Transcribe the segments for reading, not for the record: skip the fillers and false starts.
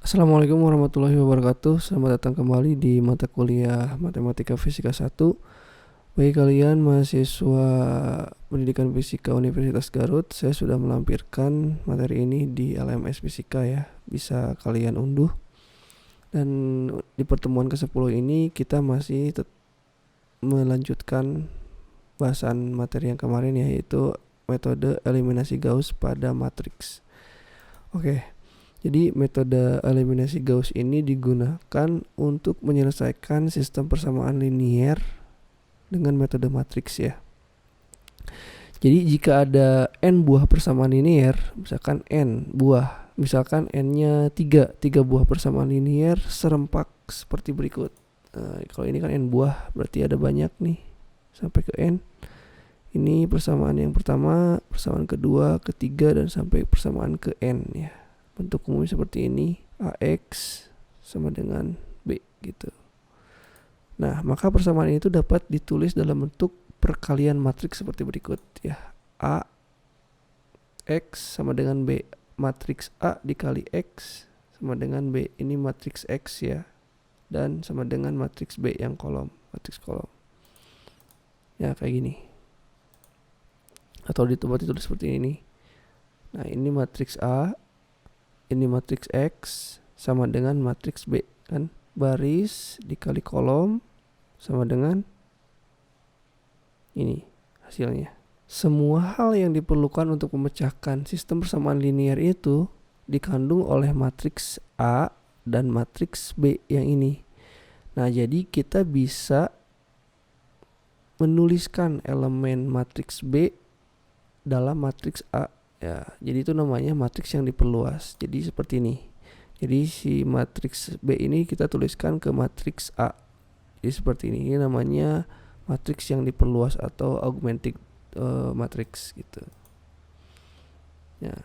Assalamualaikum warahmatullahi wabarakatuh. Selamat datang kembali di mata kuliah Matematika Fisika 1. Bagi kalian mahasiswa Pendidikan Fisika Universitas Garut, saya sudah melampirkan materi ini di LMS Fisika ya. Bisa kalian unduh. Dan di pertemuan ke-10 ini kita masih melanjutkan bahasan materi yang kemarin, yaitu metode eliminasi Gauss pada matriks. Oke. Jadi metode eliminasi Gauss ini digunakan untuk menyelesaikan sistem persamaan linier dengan metode matriks ya. Jadi jika ada n buah persamaan linier, misalkan n buah, misalkan n-nya 3 buah persamaan linier serempak seperti berikut. Kalau ini kan n buah, berarti ada banyak nih sampai ke n. Ini persamaan yang pertama, persamaan kedua, ketiga, dan sampai persamaan ke n ya. Bentuk umumnya seperti ini, AX sama dengan B gitu. Nah, maka persamaan ini dapat ditulis dalam bentuk perkalian matriks seperti berikut ya. A X sama dengan B. Matriks A dikali X sama dengan B. Ini matriks X ya. Dan sama dengan matriks B yang kolom, matriks kolom. Ya, kayak gini. Atau ditulis seperti ini. Nah, ini matriks A, ini matriks X sama dengan matriks B kan, baris dikali kolom sama dengan ini hasilnya. Semua hal yang diperlukan untuk memecahkan sistem persamaan linier itu dikandung oleh matriks A dan matriks B yang ini. Nah, jadi kita bisa menuliskan elemen matriks B dalam matriks A ya. Jadi itu namanya matriks yang diperluas. Jadi seperti ini. Jadi si matriks B ini kita tuliskan ke matriks A. Jadi seperti ini. Ini namanya matriks yang diperluas atau augmented matriks gitu. Ya.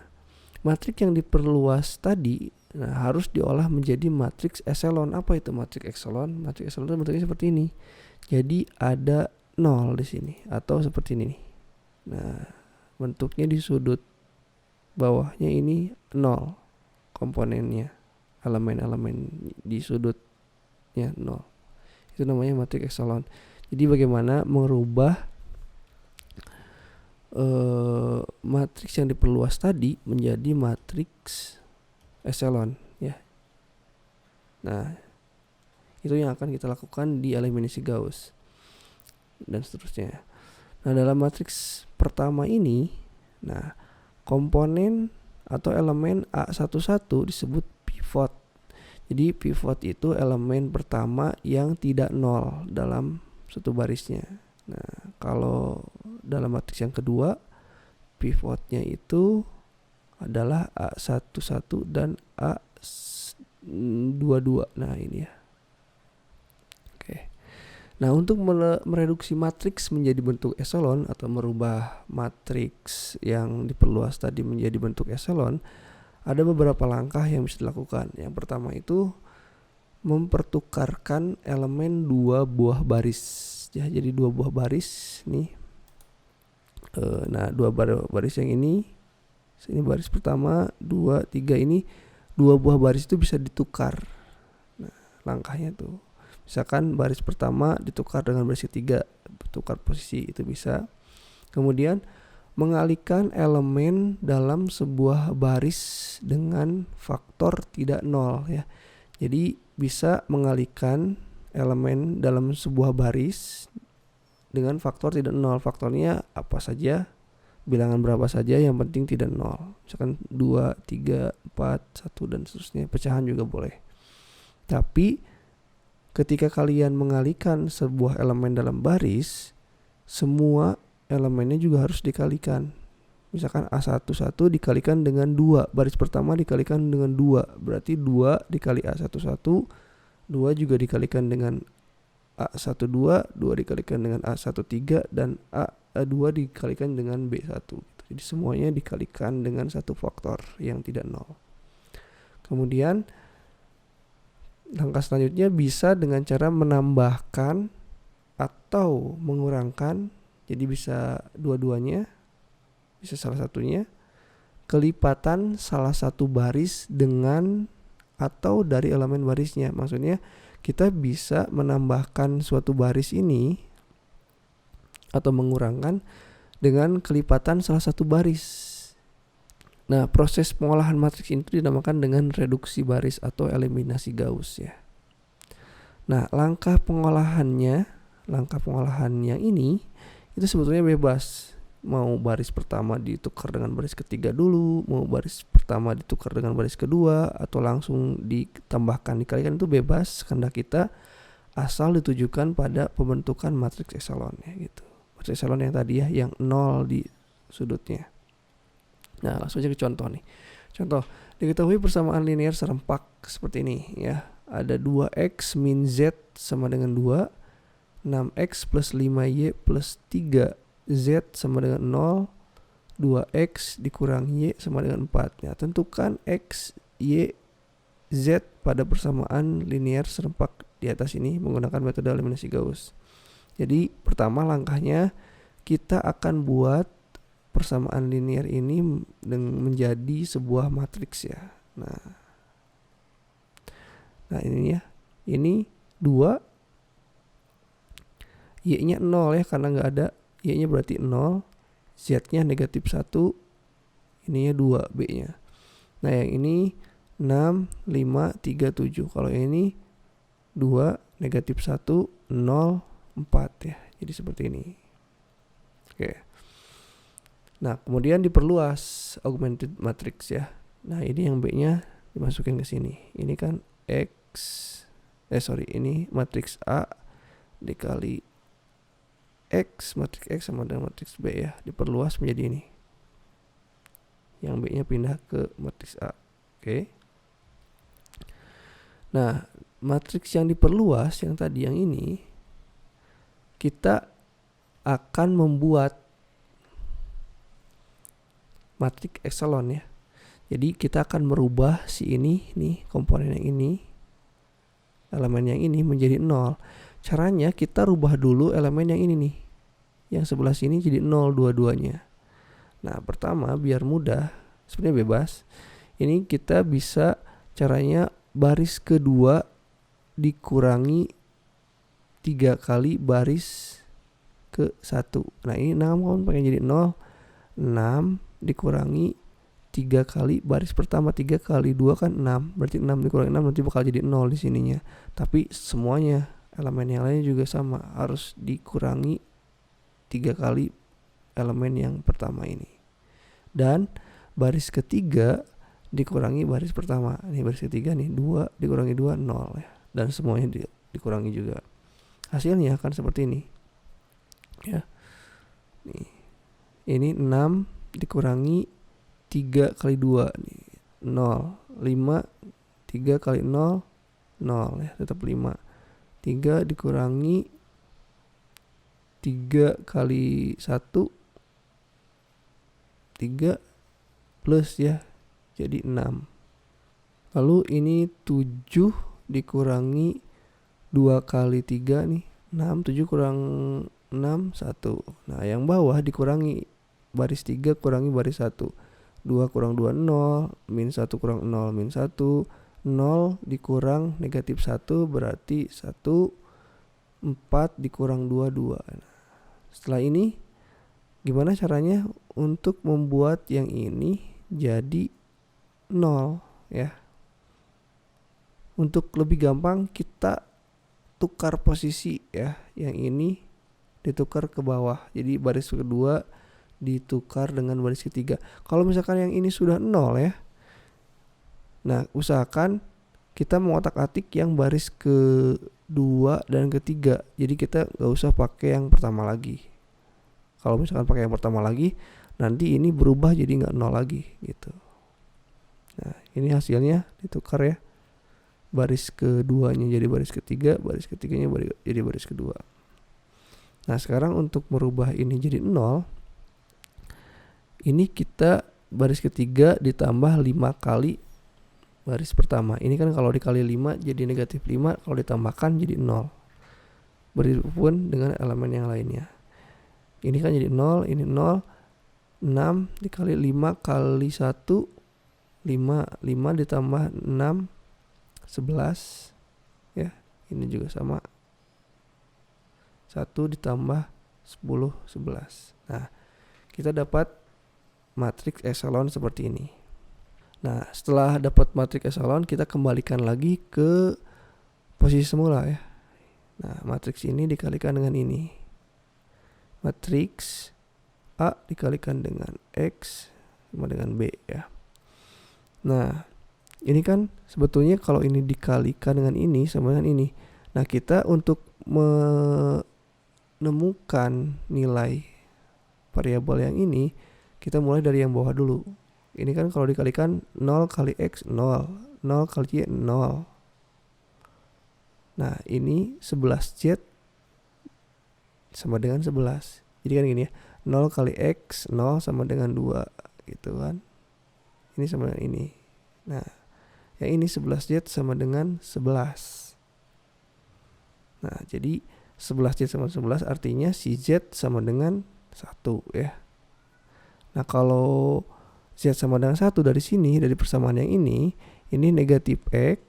Matriks yang diperluas tadi harus diolah menjadi matriks eselon. Apa itu matriks eselon? Matriks eselon itu bentuknya seperti ini. Jadi ada 0 di sini atau seperti ini nih. Nah, bentuknya di sudut bawahnya ini 0 komponennya, elemen-elemen di sudutnya 0. Itu namanya matriks eselon. Jadi bagaimana merubah matriks yang diperluas tadi menjadi matriks eselon ya. Nah, itu yang akan kita lakukan di eliminasi Gauss dan seterusnya. Nah, dalam matriks pertama ini, nah, komponen atau elemen A11 disebut pivot. Jadi pivot itu elemen pertama yang tidak 0 dalam satu barisnya. Nah, kalau dalam matriks yang kedua, pivotnya itu adalah A11 dan A22. Nah, ini ya. Oke. Nah, untuk mereduksi matriks menjadi bentuk eselon atau merubah matriks yang diperluas tadi menjadi bentuk eselon, ada beberapa langkah yang bisa dilakukan. Yang pertama itu mempertukarkan elemen 2 buah baris. Ya, jadi 2 buah baris nih. Nah, 2 baris yang ini baris pertama, 2, 3 ini 2 buah baris itu bisa ditukar. Nah, langkahnya tuh. Misalkan baris pertama ditukar dengan baris ketiga, tukar posisi itu bisa. Kemudian mengalihkan elemen dalam sebuah baris dengan faktor tidak 0 ya. Jadi bisa mengalihkan elemen dalam sebuah baris dengan faktor tidak 0. Faktornya apa saja, bilangan berapa saja, yang penting tidak 0. Misalkan 2, 3, 4, 1 dan seterusnya. Pecahan juga boleh. Tapi ketika kalian mengalihkan sebuah elemen dalam baris, semua elemennya juga harus dikalikan. Misalkan A11 dikalikan dengan 2, baris pertama dikalikan dengan 2, berarti 2 dikali A11, 2 juga dikalikan dengan A12, 2 dikalikan dengan A13, dan A2 dikalikan dengan B1. Jadi semuanya dikalikan dengan satu faktor yang tidak 0. Kemudian langkah selanjutnya bisa dengan cara menambahkan atau mengurangkan. Jadi bisa dua-duanya, bisa salah satunya. Kelipatan salah satu baris dengan atau dari elemen barisnya. Maksudnya kita bisa menambahkan suatu baris ini atau mengurangkan dengan kelipatan salah satu baris. Nah, proses pengolahan matriks ini dinamakan dengan reduksi baris atau eliminasi Gauss ya. Nah, langkah pengolahannya ini itu sebetulnya bebas. Mau baris pertama ditukar dengan baris ketiga dulu, mau baris pertama ditukar dengan baris kedua, atau langsung ditambahkan dikalikan, itu bebas kehendak kita, asal ditujukan pada pembentukan matriks ekselon ya gitu. Matriks ekselon yang tadi ya, yang 0 di sudutnya. Nah, langsung aja ke contoh nih. Contoh, diketahui persamaan linear serempak seperti ini ya. Ada 2x min z sama dengan 2, 6x plus 5y plus 3z sama dengan 0, 2x dikurang y sama dengan 4. Ya, tentukan x, y, z pada persamaan linear serempak di atas ini menggunakan metode eliminasi Gauss. Jadi pertama langkahnya kita akan buat persamaan linear ini menjadi sebuah matriks ya. Nah ini ya, ini 2, y-nya 0 ya karena nggak ada, y-nya berarti 0, z-nya negatif 1, ininya 2, b-nya. Nah yang ini 6, 5, 3, 7. Kalau yang ini 2, negatif 1, 0, 4 ya. Jadi seperti ini. Oke. Nah, kemudian diperluas augmented matrix ya. Nah, ini yang B-nya dimasukin ke sini. Ini kan ini matriks A dikali X, matriks X sama dengan matriks B ya. Diperluas menjadi ini. Yang B-nya pindah ke matriks A. Oke. Nah, matriks yang diperluas yang tadi yang ini, kita akan membuat matriks ekselon ya. Jadi kita akan merubah si ini nih, komponen yang ini, elemen yang ini menjadi 0. Caranya kita rubah dulu elemen yang ini nih, yang sebelah sini jadi 0 dua-duanya. Nah pertama biar mudah, sebenarnya bebas, ini kita bisa caranya baris kedua dikurangi 3 kali baris ke 1. Nah ini 6 kan pengen jadi 0, 6 dikurangi 3 kali baris pertama, 3 kali 2 kan 6, berarti 6 dikurangi 6 nanti bakal jadi 0 di sininya. Tapi semuanya elemen yang lainnya juga sama, harus dikurangi 3 kali elemen yang pertama ini. Dan baris ketiga dikurangi baris pertama. Ini baris ketiga nih, 2 dikurangi 2, 0 ya. Dan semuanya dikurangi juga. Hasilnya akan seperti ini. Ya. Nih. Ini 6 dikurangi 3 kali 2 nih, 0, 5, 3 kali 0, 0 ya, tetap 5. 3 dikurangi 3 kali 1, 3 plus ya, jadi 6. Lalu ini 7 dikurangi 2 kali 3 nih, 6, 7 kurang 6, 1. Nah yang bawah dikurangi baris 3 kurangi baris 1, 2 kurang 2, 0, min 1 kurang 0, min 1, 0 dikurang negatif 1 berarti 1, 4 dikurang 2, 2. Nah, setelah ini gimana caranya untuk membuat yang ini jadi 0 ya. Untuk lebih gampang kita tukar posisi ya, yang ini ditukar ke bawah, jadi baris kedua ditukar dengan baris ketiga. Kalau misalkan yang ini sudah 0 ya, nah usahakan kita mengotak-atik yang baris kedua dan ketiga. Jadi kita gak usah pakai yang pertama lagi. Kalau misalkan pakai yang pertama lagi, nanti ini berubah jadi gak 0 lagi gitu. Nah ini hasilnya ditukar ya, baris keduanya jadi baris ketiga, baris ketiganya jadi baris kedua. Nah sekarang untuk merubah ini jadi 0, ini kita baris ketiga ditambah 5 kali baris pertama. Ini kan kalau dikali 5 jadi negatif 5, kalau ditambahkan jadi 0. Begitupun dengan elemen yang lainnya. Ini kan jadi 0, ini 0, 6 dikali 5 kali 1, 5 ditambah 6 11 ya. Ini juga sama, 1 ditambah 10 11. Nah, kita dapat matriks eselon seperti ini. Nah, setelah dapat matriks eselon, kita kembalikan lagi ke posisi semula ya. Nah, matriks ini dikalikan dengan ini. Matriks A dikalikan dengan X sama dengan B ya. Nah, ini kan sebetulnya kalau ini dikalikan dengan ini sama dengan ini. Nah, kita untuk menemukan nilai variabel yang ini, kita mulai dari yang bawah dulu. Ini kan kalau dikalikan 0 kali X 0, 0 kali Y 0. Nah, ini 11Z sama dengan 11. Jadi kan gini ya, 0 kali X 0 sama dengan 2 gitu kan. Ini sama dengan ini. Nah, yang ini 11Z sama dengan 11. Nah, jadi 11Z sama 11 artinya si Z sama dengan 1 ya. Nah, kalau Z sama dengan 1 dari sini, dari persamaan yang ini negatif X.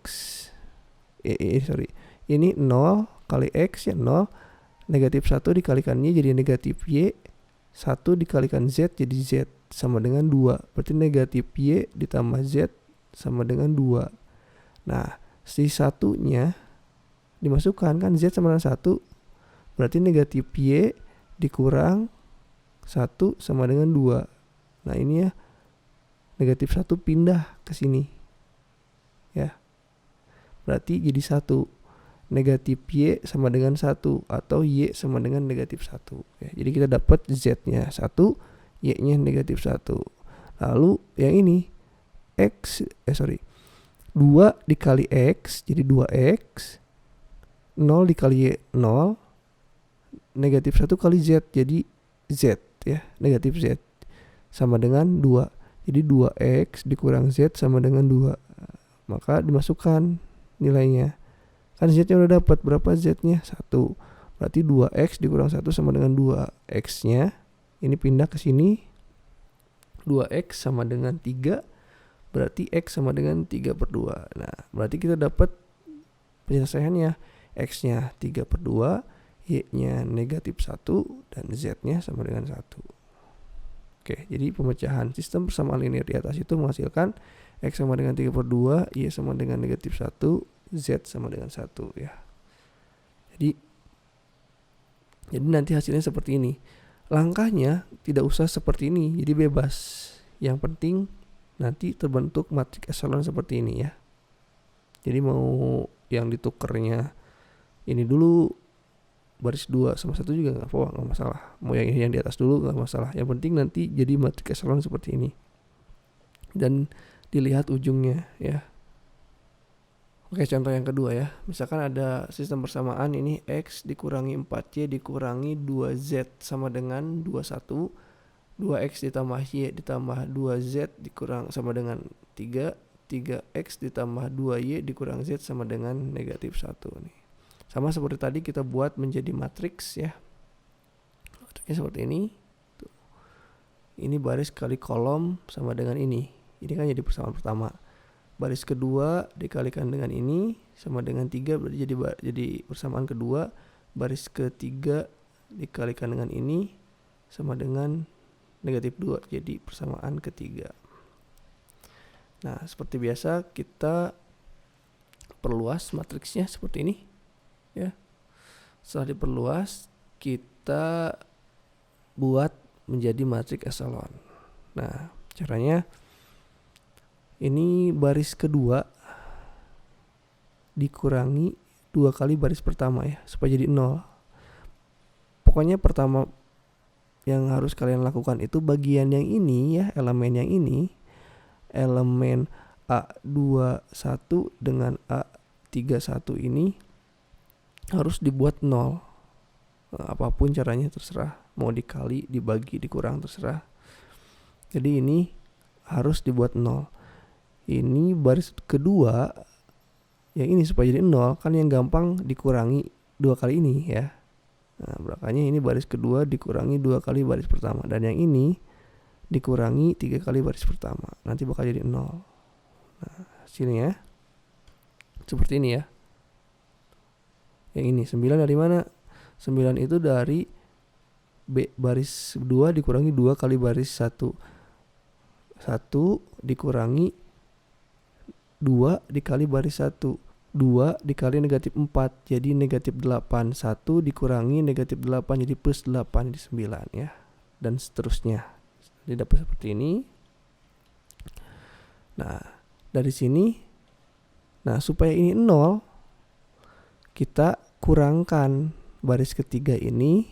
Ini 0 kali X ya 0. Negatif 1 dikalikannya jadi negatif Y. 1 dikalikan Z jadi Z sama dengan 2. Berarti negatif Y ditambah Z sama dengan 2. Nah, si satunya dimasukkan kan, Z sama dengan 1. Berarti negatif Y dikurang 1 sama dengan 2. Nah, ini ya, negatif 1 pindah ke sini ya. Berarti jadi 1. Negatif Y sama dengan 1 atau Y sama dengan negatif 1 ya. Jadi kita dapat Z nya 1, Y nya negatif 1. Lalu yang ini 2 dikali X jadi 2X. 0 dikali Y 0. Negatif 1 kali Z jadi Z ya, negatif Z sama dengan 2. Jadi 2X dikurang Z sama dengan 2. Maka dimasukkan nilainya. Kan Z-nya udah dapat, berapa Z-nya? 1. Berarti 2X dikurang 1 sama dengan 2. X-nya ini pindah ke sini. 2X sama dengan 3. Berarti X sama dengan 3/2. Nah, berarti kita dapat penyelesaiannya. X-nya 3/2, Y-nya negatif 1, dan Z-nya sama dengan 1. Oke, jadi pemecahan sistem persamaan linear di atas itu menghasilkan X sama dengan 3/2, Y sama dengan negatif 1, Z sama dengan 1 ya. Jadi nanti hasilnya seperti ini. Langkahnya tidak usah seperti ini, jadi bebas. Yang penting nanti terbentuk matriks eselon seperti ini ya. Jadi mau yang ditukernya ini dulu baris 2 sama 1 juga nggak masalah. Mau yang di atas dulu nggak masalah. Yang penting nanti jadi matriks eselon seperti ini. Dan dilihat ujungnya ya. Oke, contoh yang kedua ya. Misalkan ada sistem persamaan ini X dikurangi 4Y dikurangi 2Z sama dengan 21. 2X ditambah Y ditambah 2Z dikurang sama dengan 3. 3X ditambah 2Y dikurang Z sama dengan negatif 1 nih. Sama seperti tadi kita buat menjadi matriks ya. Matriksnya seperti ini. Tuh. Ini baris kali kolom sama dengan ini. Ini kan jadi persamaan pertama. Baris kedua dikalikan dengan ini sama dengan 3 berarti jadi persamaan kedua. Baris ketiga dikalikan dengan ini sama dengan negatif 2 jadi persamaan ketiga. Nah, seperti biasa kita perluas matriksnya seperti ini ya. Setelah diperluas kita buat menjadi matriks eselon. Nah, caranya ini baris kedua dikurangi 2 kali baris pertama ya, supaya jadi 0. Pokoknya pertama yang harus kalian lakukan itu bagian yang ini ya, elemen yang ini, elemen A21 dengan A31 ini harus dibuat 0. Apapun caranya terserah, mau dikali, dibagi, dikurang terserah. Jadi ini harus dibuat 0. Ini baris kedua yang ini supaya jadi 0 kan yang gampang dikurangi 2 kali ini ya. Nah, makanya ini baris kedua dikurangi 2 kali baris pertama, dan yang ini dikurangi 3 kali baris pertama. Nanti bakal jadi 0. Nah, hasilnya Seperti ini ya. Yang ini 9 dari mana? 9 itu dari B baris 2 dikurangi 2 kali baris 1. 1 dikurangi 2 dikali baris 1. 2 dikali negatif 4 jadi negatif 8. 1 dikurangi negatif 8 jadi plus 8 jadi 9 ya. Dan seterusnya. Jadi dapat seperti ini. Nah, dari sini, nah supaya ini 0, kita kurangkan baris ketiga ini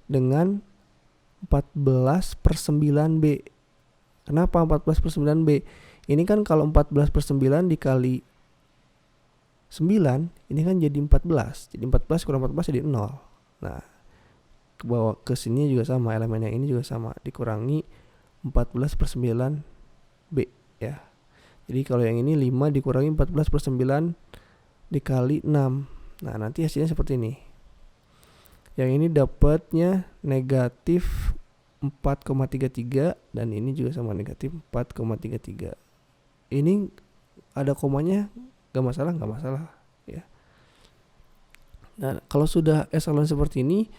dengan 14/9B. Kenapa 14/9B? Ini kan kalau 14/9 dikali 9, ini kan jadi 14. Jadi 14 kurang 14 jadi 0. Nah, ke bawah ke sini juga sama, elemen yang ini juga sama, dikurangi 14/9B ya. Jadi kalau yang ini 5 dikurangi 14/9 dikali 6. Nah, nanti hasilnya seperti ini. Yang ini dapatnya negatif 4,33 dan ini juga sama negatif 4,33. Ini ada komanya gak masalah ya. Nah, kalau sudah esalon seperti ini,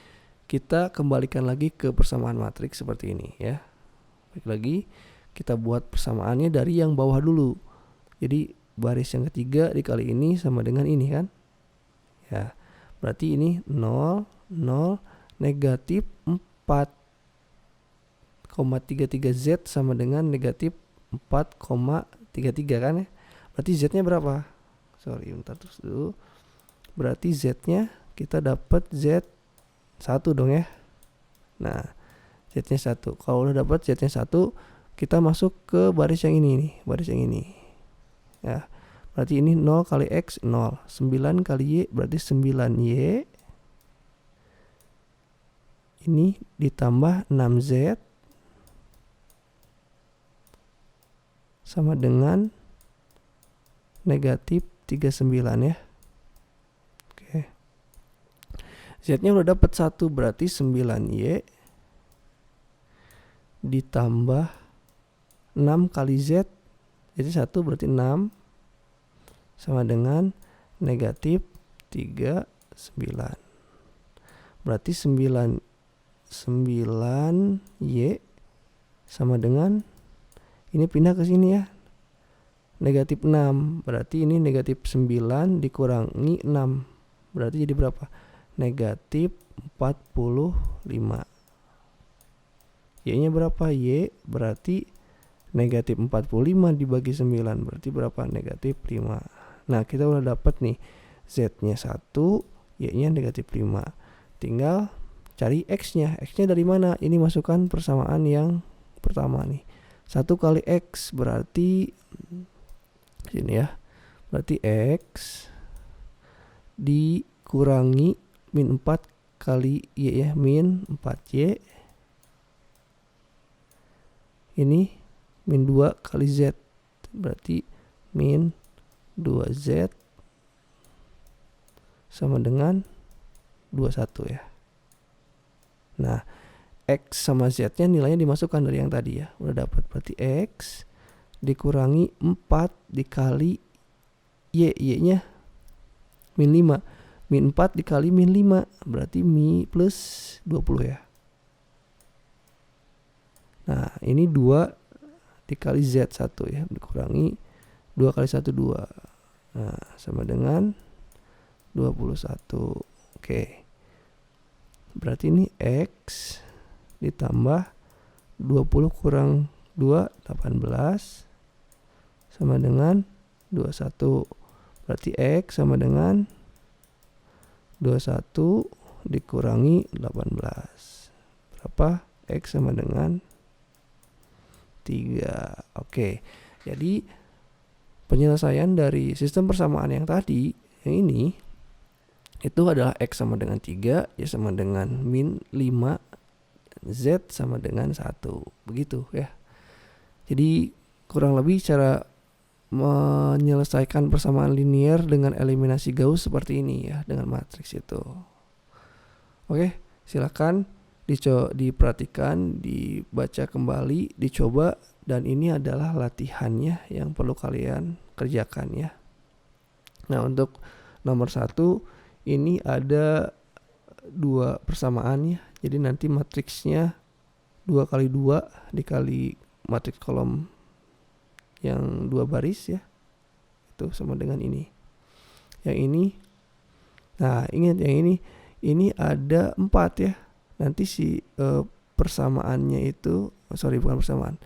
kita kembalikan lagi ke persamaan matriks seperti ini ya. Baik lagi, kita buat persamaannya dari yang bawah dulu. Jadi baris yang ketiga dikali ini sama dengan ini kan. Ya, berarti ini 0, 0, negatif 4,33Z sama dengan negatif 4,33 kan ya. Berarti Z-nya berapa? Sorry, bentar terus dulu. Berarti Z-nya kita dapat Z1 dong ya. Nah, Z-nya 1. Kalau udah dapat Z-nya 1, kita masuk ke baris yang ini nih, baris yang ini. Ya. Berarti ini 0 kali X 0. 9 kali Y berarti 9Y. Ini ditambah 6Z sama dengan negatif 39 ya. Oke. Z-nya udah dapat 1 berarti 9Y ditambah 6 kali Z. Jadi 1 berarti 6 sama dengan negatif 39. Berarti 9Y sama dengan ini pindah ke sini ya. Negatif 6. Berarti ini negatif 9 dikurangi 6. Berarti jadi berapa? Negatif 45. Y-nya berapa? Y berarti negatif 45 dibagi 9. Berarti berapa? Negatif 5. Nah, kita udah dapat nih. Z-nya 1, Y-nya negatif 5. Tinggal cari X-nya. X-nya dari mana? Ini masukkan persamaan yang pertama nih. 1 kali X berarti sini ya. Berarti X dikurangi min 4 kali Y ya. Min 4Y. Ini min 2 kali Z. Berarti min 2Z sama dengan 21 ya. Nah, X sama Z-nya nilainya dimasukkan dari yang tadi ya. Udah dapat. Berarti X dikurangi 4 dikali Y. Y-nya min 5. Min 4 dikali min 5. Berarti mi plus 20 ya. Nah, ini 2 dikali Z1 ya. Dikurangi 2 kali 1, 2. Nah, sama dengan 21. Oke. Berarti ini X ditambah 20 kurang 2, 18 sama dengan 21. Berarti X sama dengan 21 dikurangi 18. Berapa? X sama dengan 3. Oke. Jadi penyelesaian dari sistem persamaan yang tadi, yang ini, itu adalah X sama dengan 3, Y sama dengan min 5, Z sama dengan 1. Begitu ya. Jadi kurang lebih cara menyelesaikan persamaan linear dengan eliminasi Gauss seperti ini ya, dengan matriks itu. Oke, silakan diperhatikan, dibaca kembali, dicoba, dan ini adalah latihannya yang perlu kalian kerjakan ya. Nah, untuk nomor 1 ini ada 2 persamaan ya. Jadi nanti matriksnya 2 kali 2 dikali matriks kolom yang 2 baris ya. Itu sama dengan ini. Yang ini, nah ingat yang ini ada 4 ya. Nanti si persamaannya itu, bukan persamaan.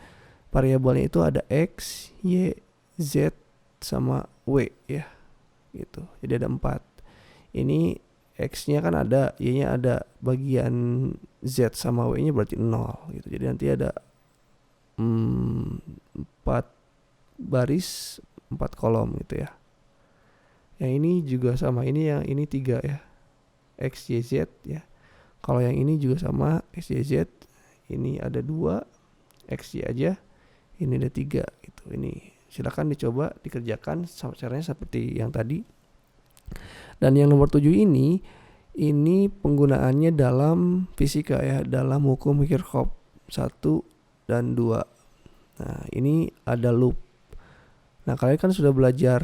Variabelnya itu ada X, Y, Z, sama W ya. Gitu. Jadi ada 4. Ini X-nya kan ada, Y-nya ada, bagian Z sama W-nya berarti 0 gitu. Jadi nanti ada 4 baris 4 kolom gitu ya. Yang ini juga sama, ini yang ini 3 ya, X, Y, Z ya. Kalau yang ini juga sama, X, Y, Z. Ini ada 2, X, Y aja. Ini ada 3 gitu. Ini silakan dicoba dikerjakan caranya seperti yang tadi. Dan yang nomor 7 ini penggunaannya dalam fisika ya, dalam hukum Kirchhoff 1 dan 2. Nah, ini ada loop. Nah, kalian kan sudah belajar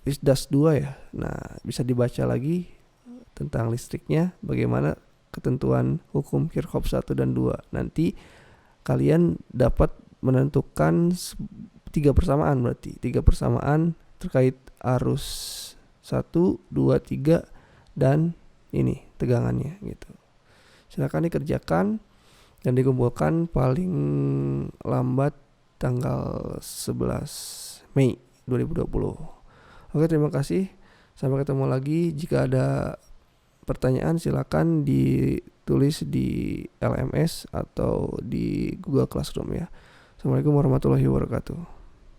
ISDAS 2 ya. Nah, bisa dibaca lagi tentang listriknya, bagaimana ketentuan hukum Kirchhoff 1 dan 2. Nanti kalian dapat menentukan 3 persamaan, berarti 3 persamaan terkait arus 1, 2, 3 dan ini tegangannya gitu. Silakan dikerjakan dan dikumpulkan paling lambat tanggal 11 Mei 2020. Oke, terima kasih. Sampai ketemu lagi. Jika ada pertanyaan silakan ditulis di LMS atau di Google Classroom ya. Assalamualaikum warahmatullahi wabarakatuh.